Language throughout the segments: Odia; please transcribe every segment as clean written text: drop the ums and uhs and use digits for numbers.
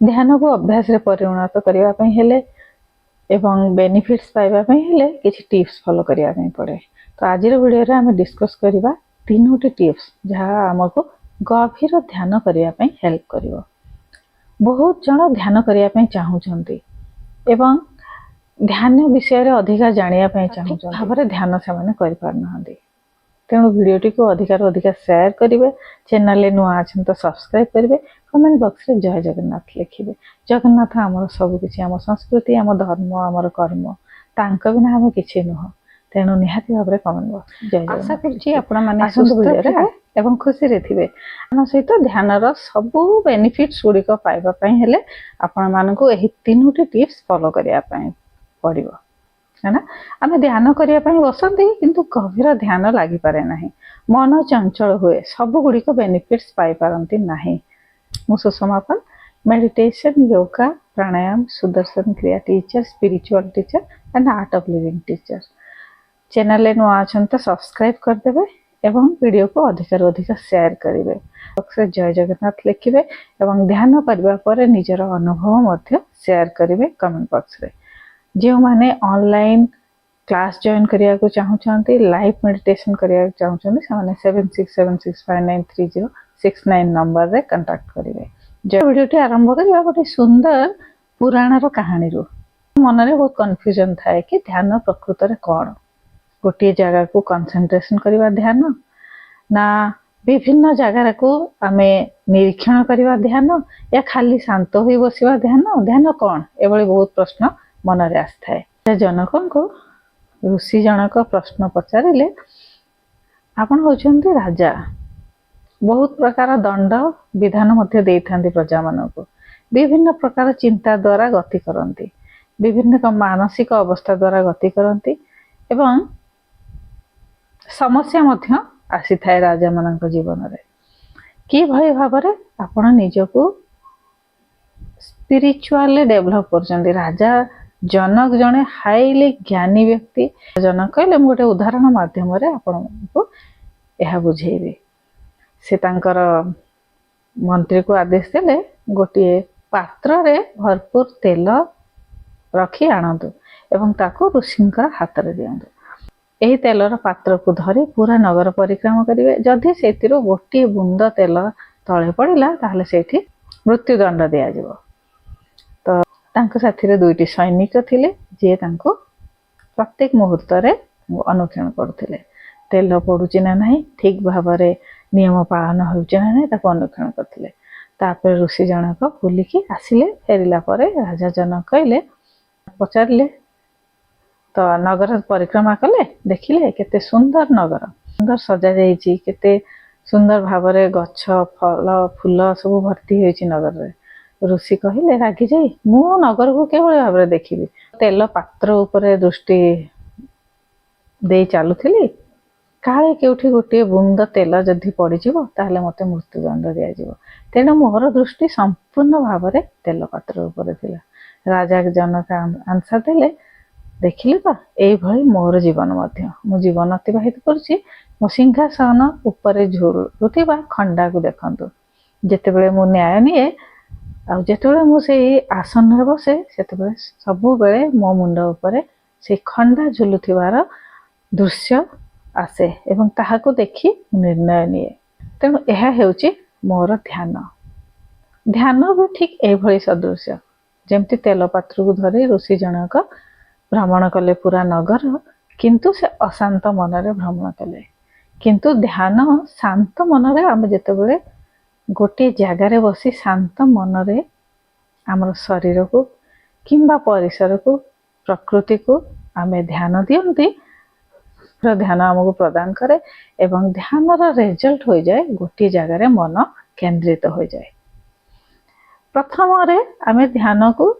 ध्यान को अभ्यास रे परिणत करबा पई हेले एवं बेनिफिट्स पाइबा पई हेले किछि टिप्स फॉलो करिया पई पड़े। तो आज वीडियो रे आमे डिस्कस करबा तीनोटी टिप्स जहाँ हमको गभीर ध्यान करिया पई हेल्प करिवो। बहुत जन ध्यान करिया पई चाहूचंती एवं ध्यान विषय रे अधिका जानिया पई चाहूचंती भाबरे ध्यान से माने करि पार नहंती। तेणु वीडियोटी को अधिकार अधिकार शेयर करेंगे, चैनल नुआ अच्छे तो सब्सक्राइब करेंगे, कमेंट बॉक्स रे जय जगन्नाथ लिखिए। जगन्नाथ आमर सबकि आम संस्कृति आम धर्म आमर कर्म तांक बिना आम कि नुह। तेणु निहाती भाव में कमेंट बॉक्स जय आशा कर खुशी रे थिबे। सहित ध्यान सबू बेनिफिट्स गुड़िक पाइबापी आपण मानक एही तीनोटी टिप्स फॉलो करिया पड़िबो है ना। आम ध्यान करने बसती किंतु गभीर ध्यान लगी पारे ना, मन चंचल हुए, सब गुड़िक बेनिफिट्स पाई पारंती नहीं। मु सुषमापन मेडिटेशन योगा प्राणायाम सुदर्शन क्रिया teacher spiritual teacher and art of living teacher. Channel नुआ अच्छा तो सब्सक्राइब करदे एवं वीडियो को अधिकार अधिक शेयर करेंगे। बॉक्स रे जय जगन्नाथ लिखिए एवं ध्यान करबा परे निजर अनुभव शेयर करेंगे कमेंट बॉक्स रे। जो माने ऑनलाइन क्लास जॉइन करिया को चाहूचंती लाइव मेडिटेशन करिया चाहूचंती से माने 7676593069 नंबर रे कांटेक्ट करिवे। जो वीडियोटी आरंभ करिया गोटे सुंदर पुराण रो कहानी रो। मन रे बहुत कंफ्यूजन थाए कि ध्यान प्रकृत रे कोन, गोटे जगह को कंसंट्रेशन करिवा ध्यान ना विभिन्न जगह को आमे निरीक्षण करिवा ध्यान या खाली शांत होई बसिवा ध्यान, ध्यान कोन एबोली बहुत प्रश्न मन रे आस्थाए। जनक को ऋषि जनक प्रश्न पचारे आपण होचंती राजा, बहुत प्रकार दंड विधान मध्य देई थांती प्रजा मानक, विभिन्न प्रकार चिंता द्वारा गति करती, विभिन्न मानसिक अवस्था द्वारा गति करती एवं समस्या मध्य आसी थाए राजा मानक जीवन रे। कि भई भाबरे आपण निजको स्पिरिचुअली डेवलप करचंती। राजा जनक जने हाईली ज्ञानी व्यक्ति। जनक कहले गोटे उदाहरण माध्यम आपको यह बुझेबी। से तांकर मंत्री को आदेश देले गोटे पात्र रे भरपूर तेल रखी आणतु एवं ताको ऋषिंकर हाथ रे दियंतु। एही तेलर पात्र को धरी पूरा नगर परिक्रमा करिवे। जदि सेतिरो गोटे बूंद तेल तळे पड़िला ताहले सेठी मृत्युदंड दिया जिवो। तो तांको साथी रे दुईटी सैनिक थिले जे तांको प्रत्येक मुहूर्त रे अनुक्षण करथिले। तेल पड़ुची ना नहीं, ठीक भाव रे नियम पालन होउची ना नहीं ताको अनुक्षण करथिले। तापर ऋषि जनक बुलिकी आसिले। फेरिला परे राजा जनक कहले पचारले तो नगर परिक्रमा कले, देखिले केते सुंदर नगर, सुंदर सजा जाइची, केते सुंदर भाव रे गछ फल फूल सब भर्ती होइची नगर रे। ऋषि कहले रागी जाई मु नगर को केवल भाव में देखी, तेल पात्र उपरे दृष्टि दे चलुली, काले केउठी गोटे बूंद तेल जदि पड़ीजिवो ताहले मते मृत्युदंड दिया जिवो। तेणु मोर दृष्टि संपूर्ण भाव में तेल पात्र उपरे थिला। राजा जनक आंसर देले देखिले तो एभली मोर जीवन मध्य मु जीवन अतिबाहित करुछि। मो सिंहासन उपरे झुलुथिबा खंडा को देखंतु। जेतेबेले मु न्याय निए आ जेतेबेले मु सेई आसन रे बसे सेतेबेले सबु बेले मो मुंड उपरे से खंडा झुलुथिबार दृश्य आसे एवं ताहाको देखि निर्णय निए। तेणु यह हेउची मोर ध्यान। ध्यान भी ठीक एभली सदृश जेमती तेल पात्र को धरी ऋषि जनक भ्रमण कले पूरा नगर, किंतु से अशांत मन रे भ्रमण कले। किंतु ध्यान शांत मन रे आम जेतेबेले गोटे जगार बसी शांत मन रे आमर शरीर को किंबा परिसर को प्रकृति को आमे ध्यान दियंती, ध्यान आमको प्रदान करे एवं ध्यान रिजल्ट हो जाए गोटे जगार मन केंद्रित हो जाए। प्रथम रे आमे ध्यान को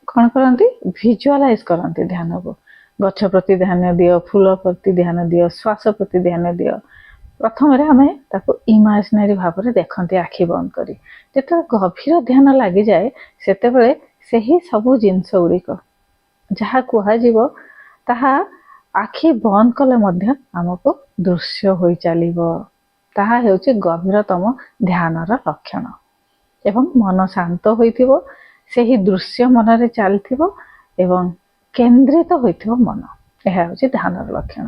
कौन करती विजुअलाइज करती। ध्यान को गछ प्रति ध्यान दियो, फूल प्रति ध्यान दियो, श्वास प्रति ध्यान दियो। प्रथम आम ताको इमेजिनरी भाव में देखते आखि बंद करी। जिते गभीर ध्यान लगी जाए सेतेबेले सेही सबु जिनस गुड़िक जहाँ कहुव ताहा आखि बंद कले मध्य आमको दृश्य हो चलो। ताहा हेउची गभीरतम ध्यानर लक्षण। ଏବଂ ମନ ଶାନ୍ତ ହୋଇଥିବ, ସେହି ଦୃଶ୍ୟ ମନରେ ଚାଲିଥିବ ଏବଂ କେନ୍ଦ୍ରିତ ହୋଇଥିବ ମନ। ଏହା ହେଉଛି ଧ୍ୟାନର ଲକ୍ଷଣ।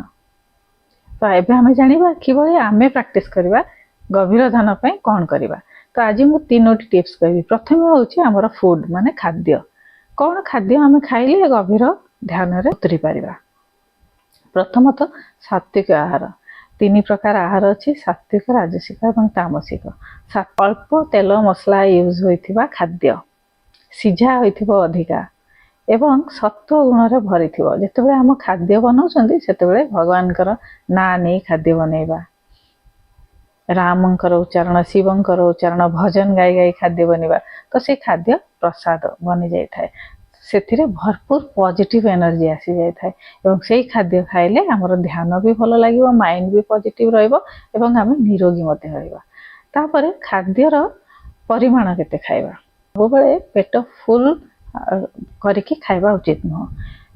ତ ଏବେ ଆମେ ଜାଣିବା କିଭଳି ଆମେ ପ୍ରାକ୍ଟିସ୍ କରିବା ଗଭୀର ଧ୍ୟାନ ପାଇଁ କ'ଣ କରିବା। ତ ଆଜି ମୁଁ 3ଟି ଟିପ୍ସ କହିବି। ପ୍ରଥମେ ହେଉଛି ଆମର ଫୁଡ୍ ମାନେ ଖାଦ୍ୟ। କ'ଣ ଖାଦ୍ୟ ଆମେ ଖାଇଲେ ଗଭୀର ଧ୍ୟାନରେ ଉତରି ପାରିବା। ପ୍ରଥମତଃ ସାତ୍ତ୍ୱିକ ଆହାର। 3 ପ୍ରକାର ଆହାର ଅଛି, ସାତ୍ତ୍ୱିକ, ରାଜସିକ ଏବଂ ତାମସିକ। ଅଳ୍ପ ତେଲ ମସଲା ୟୁଜ୍ ହୋଇଥିବା ଖାଦ୍ୟ, ସିଝା ହୋଇଥିବ ଅଧିକା ଏବଂ ସତ୍ତ୍ୱ ଗୁଣରେ ଭରିଥିବ। ଯେତେବେଳେ ଆମ ଖାଦ୍ୟ ବନାଉଛନ୍ତି ସେତେବେଳେ ଭଗବାନଙ୍କର ନାଁ ନେଇ ଖାଦ୍ୟ ବନେଇବା, ରାମଙ୍କର ଉଚ୍ଚାରଣ, ଶିବଙ୍କର ଉଚ୍ଚାରଣ, ଭଜନ ଗାଇ ଗାଇ ଖାଦ୍ୟ ବନେଇବା। ତ ସେ ଖାଦ୍ୟ ପ୍ରସାଦ ବନି ଯାଇଥାଏ, ସେଥିରେ ଭରପୁର ପଜିଟିଭ ଏନର୍ଜି ଆସିଯାଇଥାଏ ଏବଂ ସେଇ ଖାଦ୍ୟ ଖାଇଲେ ଆମର ଧ୍ୟାନ ବି ଭଲ ଲାଗିବ, ମାଇଣ୍ଡ ବି ପଜିଟିଭ ରହିବ ଏବଂ ଆମେ ନିରୋଗୀ ମଧ୍ୟ ରହିବା। ତାପରେ ଖାଦ୍ୟର ପରିମାଣ କେତେ ଖାଇବା। ସବୁବେଳେ ପେଟ ଫୁଲ କରିକି ଖାଇବା ଉଚିତ ନୁହଁ।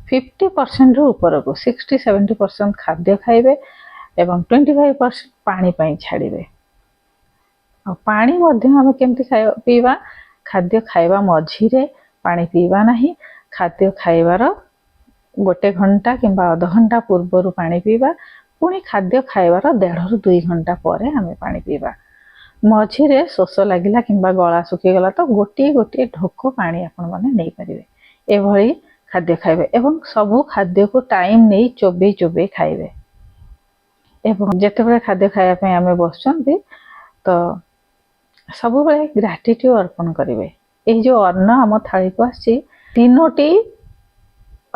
50%ରୁ ଉପରକୁ 60-70% ଖାଦ୍ୟ ଖାଇବେ ଏବଂ 25% ପାଣି ପାଇଁ ଛାଡ଼ିବେ। ଆଉ ପାଣି ମଧ୍ୟ ଆମେ କେମିତି ପିଇବା। ଖାଦ୍ୟ ଖାଇବା ମଝିରେ ପାଣି ପିଇବା ନାହିଁ। ଖାଦ୍ୟ ଖାଇବାର 1 ଘଣ୍ଟା କିମ୍ବା ଅଧଘଣ୍ଟା ପୂର୍ବରୁ ପାଣି ପିଇବା, ପୁଣି ଖାଦ୍ୟ ଖାଇବାର 1.5ରୁ 2 ଘଣ୍ଟା ପରେ ଆମେ ପାଣି ପିଇବା। ମଝିରେ ଶୋଷ ଲାଗିଲା କିମ୍ବା ଗଳା ଶୁଖିଗଲା ତ ଗୋଟିଏ ଢୋକ ପାଣି ଆପଣମାନେ ନେଇପାରିବେ। ଏଭଳି ଖାଦ୍ୟ ଖାଇବେ ଏବଂ ସବୁ ଖାଦ୍ୟକୁ ଟାଇମ୍ ନେଇ ଚୋବେଇ ଖାଇବେ। ଏବଂ ଯେତେବେଳେ ଖାଦ୍ୟ ଖାଇବା ପାଇଁ ଆମେ ବସୁଛନ୍ତି ତ ସବୁବେଳେ ଗ୍ରାଟିଟ୍ୟୁଡ୍ ଅର୍ପଣ କରିବେ। ଏହି ଯେଉଁ ଅନ୍ନ ଆମ ଥାଳିକୁ ଆସିଛି 3ଟି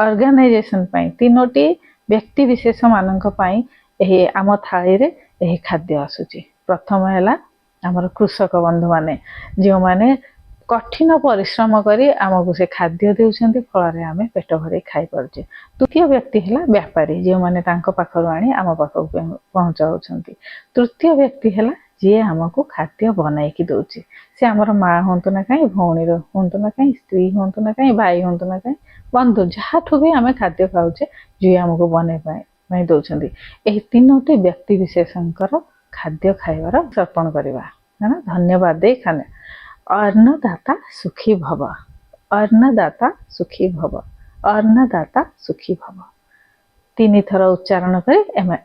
ଅର୍ଗାନାଇଜେସନ୍ ପାଇଁ, 3ଟି ବ୍ୟକ୍ତି ବିଶେଷ ମାନଙ୍କ ପାଇଁ ଏହି ଆମ ଥାଳିରେ ଏହି ଖାଦ୍ୟ ଆସୁଛି। ପ୍ରଥମ ହେଲା ଆମର କୃଷକ ବନ୍ଧୁମାନେ, ଯେଉଁମାନେ କଠିନ ପରିଶ୍ରମ କରି ଆମକୁ ସେ ଖାଦ୍ୟ ଦେଉଛନ୍ତି, ଫଳରେ ଆମେ ପେଟ ଭରେଇ ଖାଇପାରୁଛେ। ଦ୍ୱିତୀୟ ବ୍ୟକ୍ତି ହେଲା ବ୍ୟାପାରୀ, ଯେଉଁମାନେ ତାଙ୍କ ପାଖରୁ ଆଣି ଆମ ପାଖକୁ ପହଞ୍ଚାଉଛନ୍ତି। ତୃତୀୟ ବ୍ୟକ୍ତି ହେଲା ଯିଏ ଆମକୁ ଖାଦ୍ୟ ବନେଇକି ଦେଉଛି। ସେ ଆମର ମା ହୁଅନ୍ତୁ ନା କାହିଁ, ଭଉଣୀର ହୁଅନ୍ତୁ ନା କାହିଁ, ସ୍ତ୍ରୀ ହୁଅନ୍ତୁ ନା କାହିଁ, ଭାଇ ହୁଅନ୍ତୁ ନା କାହିଁ, ବନ୍ଧୁ, ଯାହାଠୁ ବି ଆମେ ଖାଦ୍ୟ ଖାଉଛେ, ଯିଏ ଆମକୁ ବନେଇ ପାଇଁ ଦେଉଛନ୍ତି। ଏହି 3ଟି ବ୍ୟକ୍ତି ବିଶେଷଙ୍କର ଖାଦ୍ୟ ଖାଇବାର ସମର୍ପଣ କରିବା, ଧନ୍ୟବାଦ ଦେଇ ଖାନେ। ଅନ୍ନଦାତା ସୁଖୀ ଭବ, ଅନ୍ନଦାତା ସୁଖୀ ଭବ, ଅନ୍ନଦାତା ସୁଖୀ ଭବ। 3 ଥର ଉଚ୍ଚାରଣ କରି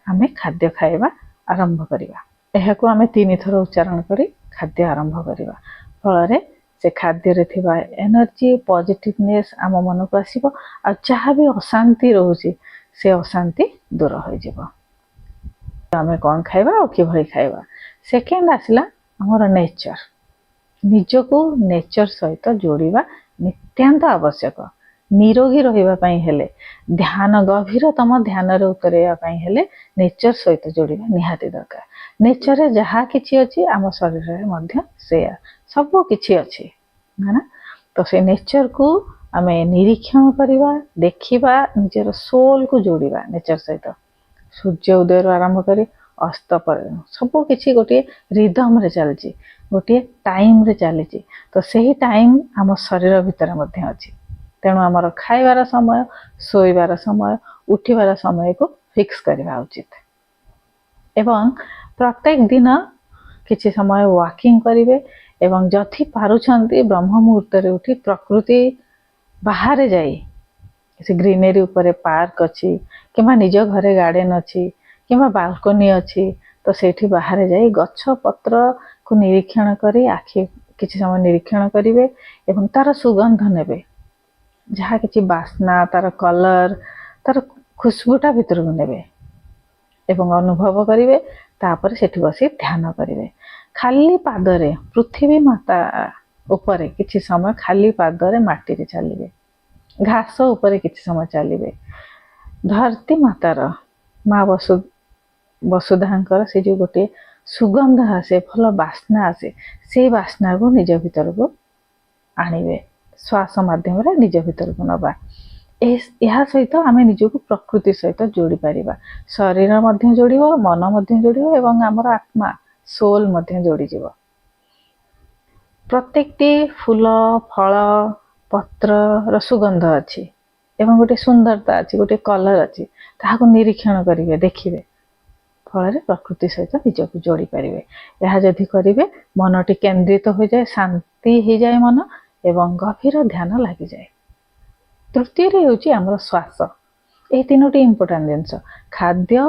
ଆମେ ଖାଦ୍ୟ ଖାଇବା ଆରମ୍ଭ କରିବା। ଏହାକୁ ଆମେ 3 ଥର ଉଚ୍ଚାରଣ କରି ଖାଦ୍ୟ ଆରମ୍ଭ କରିବା, ଫଳରେ ସେ ଖାଦ୍ୟରେ ଥିବା ଏନର୍ଜି, ପଜିଟିଭନେସ୍ ଆମ ମନକୁ ଆସିବ ଆଉ ଯାହା ବି ଅଶାନ୍ତି ରହୁଛି ସେ ଅଶାନ୍ତି ଦୂର ହୋଇଯିବ। ଆମେ କ'ଣ ଖାଇବା ଆଉ କିଭଳି ଖାଇବା। ସେକେଣ୍ଡ ଆସିଲା ଆମର ନେଚର। ନିଜକୁ ନେଚର ସହିତ ଯୋଡ଼ିବା ନିତ୍ୟାନ୍ତ ଆବଶ୍ୟକ। ନିରୋଗୀ ରହିବା ପାଇଁ ହେଲେ, ଗଭୀରତମ ଧ୍ୟାନରେ ଉତରେଇବା ପାଇଁ ହେଲେ ନେଚର ସହିତ ଯୋଡ଼ିବା ନିହାତି ଦରକାର। ନେଚରରେ ଯାହା କିଛି ଅଛି ଆମ ଶରୀରରେ ମଧ୍ୟ ସେୟା ସବୁ କିଛି ଅଛି ନା। ତ ସେ ନେଚରକୁ ଆମେ ନିରୀକ୍ଷଣ କରିବା, ଦେଖିବା, ନିଜର ସୋଲକୁ ଯୋଡ଼ିବା ନେଚର ସହିତ। ସୂର୍ଯ୍ୟ ଉଦୟରୁ ଆରମ୍ଭ କରି ଅସ୍ତ ପର୍ଯ୍ୟନ୍ତ ସବୁ କିଛି ଗୋଟିଏ ରିଦମରେ ଚାଲିଛି, ଗୋଟିଏ ଟାଇମ୍ରେ ଚାଲିଛି। ତ ସେହି ଟାଇମ୍ ଆମ ଶରୀର ଭିତରେ ମଧ୍ୟ ଅଛି। ତେଣୁ ଆମର ଖାଇବାର ସମୟ, ଶୋଇବାର ସମୟ, ଉଠିବାର ସମୟକୁ ଫିକ୍ସ କରିବା ଉଚିତ। ଏବଂ ପ୍ରତ୍ୟେକ ଦିନ କିଛି ସମୟ ୱାକିଂ କରିବେ ଏବଂ ଯଦି ପାରୁଛନ୍ତି ବ୍ରହ୍ମ ମୁହୂର୍ତ୍ତରେ ଉଠି ପ୍ରକୃତି ବାହାରେ ଯାଇ, ସେ ଗ୍ରୀନେରୀ ଉପରେ ପାର୍କ ଅଛି କିମ୍ବା ନିଜ ଘରେ ଗାର୍ଡେନ୍ ଅଛି କିମ୍ବା ବାଲକୋନି ଅଛି, ତ ସେଇଠି ବାହାରେ ଯାଇ ଗଛ ପତ୍ରକୁ ନିରୀକ୍ଷଣ କରି ଆଖି କିଛି ସମୟ ନିରୀକ୍ଷଣ କରିବେ ଏବଂ ତାର ସୁଗନ୍ଧ ନେବେ। ଯାହା କିଛି ବାସ୍ନା, ତାର କଲର୍, ତାର ଖୁସବୁଟା ଭିତରକୁ ନେବେ ଏବଂ ଅନୁଭବ କରିବେ। ତାପରେ ସେଠି ବସି ଧ୍ୟାନ କରିବେ। ଖାଲି ପାଦରେ ପୃଥିବୀ ମାତା ଉପରେ କିଛି ସମୟ ଖାଲି ପାଦରେ ମାଟିରେ ଚାଲିବେ, ଘାସ ଉପରେ କିଛି ସମୟ ଚାଲିବେ। ଧରତୀ ମାତାର, ମା ବସୁଧାଙ୍କର ସେ ଯେଉଁ ଗୋଟିଏ ସୁଗନ୍ଧ ଆସେ, ଭଲ ବାସ୍ନା ଆସେ, ସେଇ ବାସ୍ନାକୁ ନିଜ ଭିତରକୁ ଆଣିବେ। ଶ୍ୱାସ ମାଧ୍ୟମରେ ନିଜ ଭିତରକୁ ନେବା। ଏହା ସହିତ ଆମେ ନିଜକୁ ପ୍ରକୃତି ସହିତ ଯୋଡ଼ି ପାରିବା। ଶରୀର ମଧ୍ୟ ଯୋଡ଼ିବ, ମନ ମଧ୍ୟ ଯୋଡ଼ିବ ଏବଂ ଆମର ଆତ୍ମା, ସୋଲ୍ ମଧ୍ୟ ଯୋଡ଼ିଯିବ। ପ୍ରତ୍ୟେକଟି ଫୁଲ, ଫଳ, ପତ୍ରର ସୁଗନ୍ଧ ଅଛି ଏବଂ ଗୋଟେ ସୁନ୍ଦରତା ଅଛି, ଗୋଟେ କଲର୍ ଅଛି। ତାହାକୁ ନିରୀକ୍ଷଣ କରିବେ, ଦେଖିବେ। ଫଳରେ ପ୍ରକୃତି ସହିତ ନିଜକୁ ଯୋଡ଼ି ପାରିବେ। ଏହା ଯଦି କରିବେ ମନଟି କେନ୍ଦ୍ରିତ ହୋଇଯାଏ, ଶାନ୍ତି ହେଇଯାଏ ମନ ଏବଂ ଗଭୀର ଧ୍ୟାନ ଲାଗିଯାଏ। ତୃତୀୟରେ ହେଉଛି ଆମର ଶ୍ୱାସ। ଏହି ତିନୋଟି ଇମ୍ପୋର୍ଟାଣ୍ଟ ଜିନିଷ, ଖାଦ୍ୟ,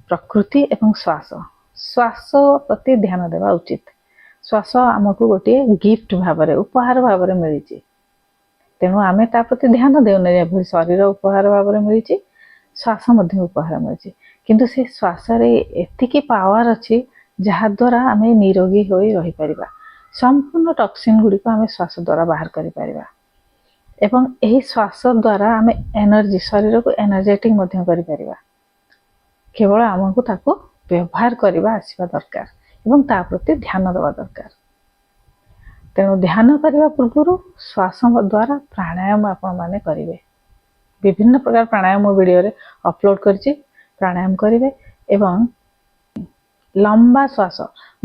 ପ୍ରକୃତି ଏବଂ ଶ୍ୱାସ। ଶ୍ୱାସ ପ୍ରତି ଧ୍ୟାନ ଦେବା ଉଚିତ। ଶ୍ୱାସ ଆମକୁ ଗୋଟିଏ ଗିଫ୍ଟ ଭାବରେ, ଉପହାର ଭାବରେ ମିଳିଛି, ତେଣୁ ଆମେ ତା ପ୍ରତି ଧ୍ୟାନ ଦେଉନେ। ଯେଭଳି ଶରୀର ଉପହାର ଭାବରେ ମିଳିଛି, ଶ୍ୱାସ ମଧ୍ୟ ଉପହାର ମିଳିଛି, କିନ୍ତୁ ସେ ଶ୍ୱାସରେ ଏତିକି ପାୱାର ଅଛି ଯାହାଦ୍ୱାରା ଆମେ ନିରୋଗୀ ହୋଇ ରହିପାରିବା। ସମ୍ପୂର୍ଣ୍ଣ ଟକ୍ସିନ୍ ଗୁଡ଼ିକ ଆମେ ଶ୍ୱାସ ଦ୍ୱାରା ବାହାର କରିପାରିବା ଏବଂ ଏହି ଶ୍ୱାସ ଦ୍ୱାରା ଆମେ ଏନର୍ଜି, ଶରୀରକୁ ଏନର୍ଜେଟିକ୍ ମଧ୍ୟ କରିପାରିବା। କେବଳ ଆମକୁ ତାକୁ ବ୍ୟବହାର କରିବା ଆସିବା ଦରକାର ଏବଂ ତା ପ୍ରତି ଧ୍ୟାନ ଦେବା ଦରକାର। ତେଣୁ ଧ୍ୟାନ କରିବା ପୂର୍ବରୁ ଶ୍ୱାସ ଦ୍ୱାରା ପ୍ରାଣାୟାମ ଆପଣମାନେ କରିବେ। ବିଭିନ୍ନ ପ୍ରକାର ପ୍ରାଣାୟାମ ଭିଡ଼ିଓରେ ଅପଲୋଡ଼ କରିଛି, ପ୍ରାଣାୟାମ କରିବେ ଏବଂ ଲମ୍ବା ଶ୍ୱାସ,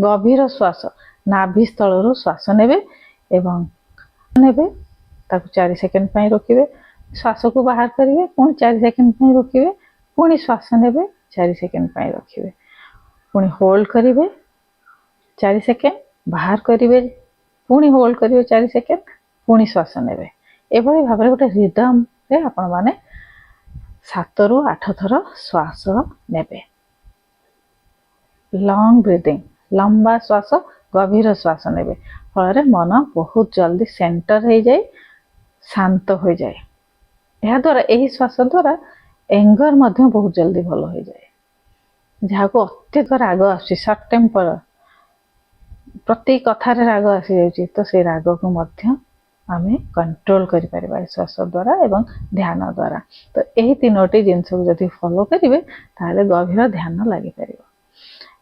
ଗଭୀର ଶ୍ୱାସ, ନାଭିସ୍ଥଳରୁ ଶ୍ୱାସ ନେବେ ଏବଂ ତାକୁ 4 ସେକେଣ୍ଡ ପାଇଁ ରୋକିବେ, ଶ୍ୱାସକୁ ବାହାର କରିବେ, ପୁଣି 4 ସେକେଣ୍ଡ ପାଇଁ ରୋକିବେ, ପୁଣି ଶ୍ୱାସ ନେବେ, 4 ସେକେଣ୍ଡ ପାଇଁ ରଖିବେ, ପୁଣି ହୋଲ୍ଡ କରିବେ 4 ସେକେଣ୍ଡ, ବାହାର କରିବେ, ପୁଣି ହୋଲ୍ଡ କରିବେ 4 ସେକେଣ୍ଡ, ପୁଣି ଶ୍ୱାସ ନେବେ। ଏଭଳି ଭାବରେ ଗୋଟେ ରିଦମରେ ଆପଣମାନେ 7 ରୁ 8 ଥର ଶ୍ୱାସ ନେବେ। ଲଙ୍ଗ ବ୍ରିଦିଂ, ଲମ୍ବା ଶ୍ୱାସ, ଗଭୀର ଶ୍ୱାସ ନେବେ, ଫଳରେ ମନ ବହୁତ ଜଲ୍ଦି ସେଣ୍ଟର ହେଇଯାଏ, ଶାନ୍ତ ହୋଇଯାଏ। ଏହାଦ୍ୱାରା, ଏହି ଶ୍ୱାସ ଦ୍ୱାରା ଏଙ୍ଗର ମଧ୍ୟ ବହୁତ ଜଲ୍ଦି ଭଲ ହୋଇଯାଏ। ଯାହାକୁ ଅତ୍ୟଧିକ ରାଗ ଆସୁଛି, ସର୍ଟ ଟେମ୍ପର, ପ୍ରତି କଥାରେ ରାଗ ଆସିଯାଉଛି, ତ ସେଇ ରାଗକୁ ମଧ୍ୟ ଆମେ କଣ୍ଟ୍ରୋଲ କରିପାରିବା ଏ ଶ୍ୱାସ ଦ୍ୱାରା ଏବଂ ଧ୍ୟାନ ଦ୍ୱାରା। ତ ଏହି ତିନୋଟି ଜିନିଷକୁ ଯଦି ଫଲୋ କରିବେ ତାହେଲେ ଗଭୀର ଧ୍ୟାନ ଲାଗିପାରିବ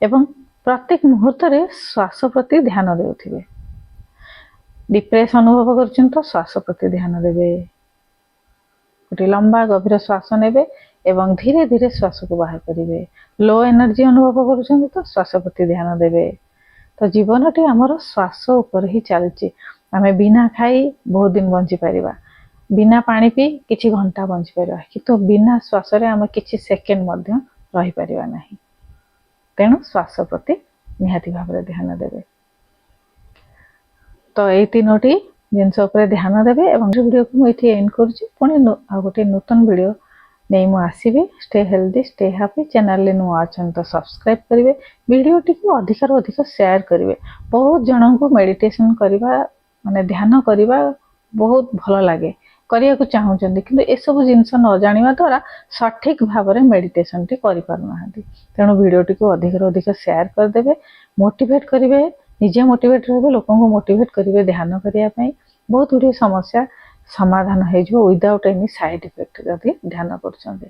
ଏବଂ ପ୍ରତ୍ୟେକ ମୁହୂର୍ତ୍ତରେ ଶ୍ୱାସ ପ୍ରତି ଧ୍ୟାନ ଦେଉଥିବେ। ଡିପ୍ରେସ ଅନୁଭବ କରୁଛନ୍ତି ତ ଶ୍ୱାସ ପ୍ରତି ଧ୍ୟାନ ଦେବେ। ଗୋଟେ ଲମ୍ବା ଗଭୀର ଶ୍ୱାସ ନେବେ ଏବଂ ଧୀରେ ଧୀରେ ଶ୍ୱାସକୁ ବାହାର କରିବେ। ଲୋ ଏନର୍ଜି ଅନୁଭବ କରୁଛନ୍ତି ତ ଶ୍ୱାସ ପ୍ରତି ଧ୍ୟାନ ଦେବେ। ତ ଜୀବନଟି ଆମର ଶ୍ୱାସ ଉପରେ ହିଁ ଚାଲିଛି। ଆମେ ବିନା ଖାଇ ବହୁତ ଦିନ ବଞ୍ଚିପାରିବା, ବିନା ପାଣି ପିଇ କିଛି ଘଣ୍ଟା ବଞ୍ଚିପାରିବା, କିନ୍ତୁ ବିନା ଶ୍ୱାସରେ ଆମେ କିଛି ସେକେଣ୍ଡ ମଧ୍ୟ ରହିପାରିବା ନାହିଁ। ତେଣୁ ଶ୍ୱାସ ପ୍ରତି ନିହାତି ଭାବରେ ଧ୍ୟାନ ଦେବେ। ତ ଏଇ ତିନୋଟି ଜିନିଷ ଉପରେ ଧ୍ୟାନ ଦେବେ ଏବଂ ଭିଡ଼ିଓକୁ ମୁଁ ଏଠି ଏଣ୍ଡ କରୁଛି। ପୁଣି ଆଉ ଗୋଟେ ନୂତନ ଭିଡ଼ିଓ ନେଇ ମୁଁ ଆସିବି। Stay healthy, stay happy. ଚ୍ୟାନେଲରେ ନୂଆ ଅଛନ୍ତି ତ ସବସ୍କ୍ରାଇବ୍ କରିବେ, ଭିଡ଼ିଓଟିକୁ ଅଧିକରୁ ଅଧିକ ସେୟାର କରିବେ। ବହୁତ ଜଣଙ୍କୁ ମେଡ଼ିଟେସନ୍ କରିବା, ମାନେ ଧ୍ୟାନ କରିବା ବହୁତ ଭଲ ଲାଗେ, କରିବାକୁ ଚାହୁଁଛନ୍ତି, କିନ୍ତୁ ଏସବୁ ଜିନିଷ ନ ଜାଣିବା ଦ୍ୱାରା ସଠିକ୍ ଭାବରେ ମେଡ଼ିଟେସନ୍ଟି କରିପାରୁନାହାନ୍ତି। ତେଣୁ ଭିଡ଼ିଓଟିକୁ ଅଧିକରୁ ଅଧିକ ସେୟାର କରିଦେବେ, ମୋଟିଭେଟ୍ କରିବେ, ନିଜେ ମୋଟିଭେଟ୍ ରହିବେ, ଲୋକଙ୍କୁ ମୋଟିଭେଟ୍ କରିବେ ଧ୍ୟାନ କରିବା ପାଇଁ। ବହୁତ ଗୁଡ଼ିଏ ସମସ୍ୟା ସମାଧାନ ହେଇଯିବ ୱିଦାଉଟ୍ ଏନି ସାଇଡ୍ ଇଫେକ୍ଟ ଯଦି ଧ୍ୟାନ କରୁଛନ୍ତି।